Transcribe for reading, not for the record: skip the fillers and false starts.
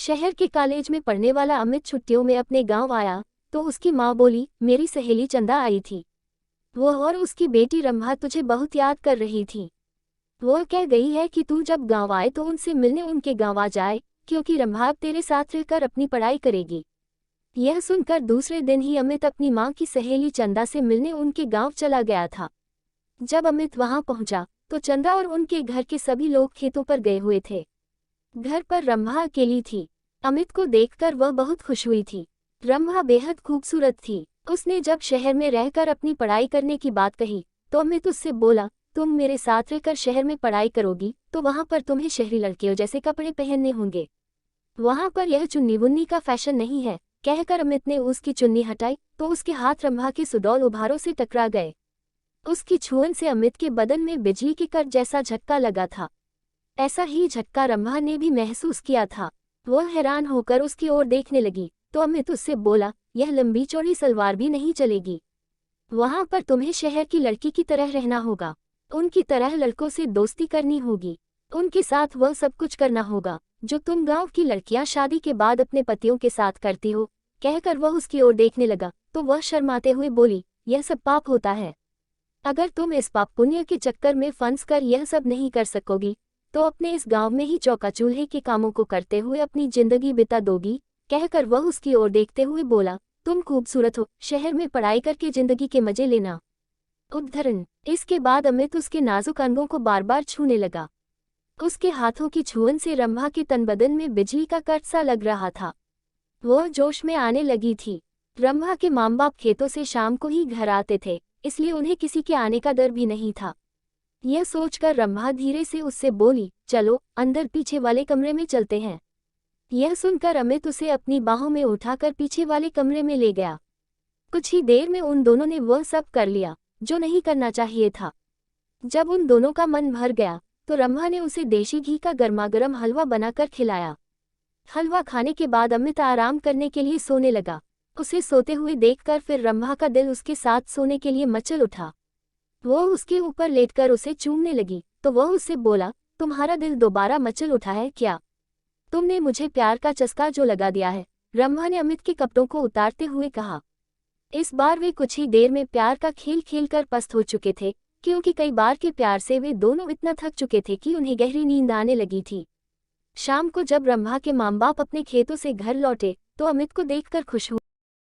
शहर के कॉलेज में पढ़ने वाला अमित छुट्टियों में अपने गांव आया तो उसकी माँ बोली, मेरी सहेली चंदा आई थी। वो और उसकी बेटी रंभा तुझे बहुत याद कर रही थी। वो कह गई है कि तू जब गांव आए तो उनसे मिलने उनके गांव आ जाए, क्योंकि रंभा अब तेरे साथ रहकर अपनी पढ़ाई करेगी। यह सुनकर दूसरे दिन ही अमित अपनी माँ की सहेली चंदा से मिलने उनके गांव चला गया था। जब अमित वहां पहुंचा तो चंदा और उनके घर के सभी लोग खेतों पर गए हुए थे। घर पर रंभा अकेली थी। अमित को देखकर वह बहुत खुश हुई थी। रंभा बेहद खूबसूरत थी। उसने जब शहर में रहकर अपनी पढ़ाई करने की बात कही तो अमित उससे बोला, तुम मेरे साथ रहकर शहर में पढ़ाई करोगी तो वहां पर तुम्हें शहरी लड़कियों जैसे कपड़े पहनने होंगे। वहां पर यह चुन्नी बुन्नी का फैशन नहीं है। कहकर अमित ने उसकी चुन्नी हटाई तो उसके हाथ रंभा के सुडौल उभारों से टकरा गए। उसकी छुअन से अमित के बदन में बिजली के कट जैसा झटका लगा था। ऐसा ही झटका रंभा ने भी महसूस किया था। वह हैरान होकर उसकी ओर देखने लगी तो अमित उससे बोला, यह लंबी चौड़ी सलवार भी नहीं चलेगी। वहां पर तुम्हें शहर की लड़की की तरह रहना होगा। उनकी तरह लड़कों से दोस्ती करनी होगी। उनके साथ वह सब कुछ करना होगा जो तुम गांव की लड़कियां शादी के बाद अपने पतियों के साथ करती हो। कहकर वह उसकी ओर देखने लगा तो वह शर्माते हुए बोली, यह सब पाप होता है। अगर तुम इस पाप पुण्य के चक्कर में फंस कर यह सब नहीं कर सकोगी तो अपने इस गांव में ही चौका चूल्हे के कामों को करते हुए अपनी जिंदगी बिता दोगी। कहकर वह उसकी ओर देखते हुए बोला, तुम खूबसूरत हो, शहर में पढ़ाई करके जिंदगी के मजे लेना। उद्धरण। इसके बाद अमित उसके नाजुक अंगों को बार बार छूने लगा। उसके हाथों की छुअन से रंभा के तन बदन में बिजली का कट सा लग रहा था। वह जोश में आने लगी थी। रंभा के माँ बाप खेतों से शाम को ही घर आते थे, इसलिए उन्हें किसी के आने का डर भी नहीं था। यह सोचकर रंभा धीरे से उससे बोली, चलो अंदर पीछे वाले कमरे में चलते हैं। यह सुनकर अमित उसे अपनी बाहों में उठाकर पीछे वाले कमरे में ले गया। कुछ ही देर में उन दोनों ने वह सब कर लिया जो नहीं करना चाहिए था। जब उन दोनों का मन भर गया तो रंभा ने उसे देशी घी का गर्मागर्म हलवा बनाकर खिलाया। हलवा खाने के बाद अमित आराम करने के लिए सोने लगा। उसे सोते हुए देखकर फिर रंभा का दिल उसके साथ सोने के लिए मचल उठा। वह उसके ऊपर लेटकर उसे चूमने लगी तो वह उससे बोला, तुम्हारा दिल दोबारा मचल उठा है क्या? तुमने मुझे प्यार का चस्का जो लगा दिया है। रंभा ने अमित के कपड़ों को उतारते हुए कहा। इस बार वे कुछ ही देर में प्यार का खेल खेलकर पस्त हो चुके थे, क्योंकि कई बार के प्यार से वे दोनों इतना थक चुके थे कि उन्हें गहरी नींद आने लगी थी। शाम को जब रंभा के माँ बाप अपने खेतों से घर लौटे तो अमित को देखकर खुश हुए।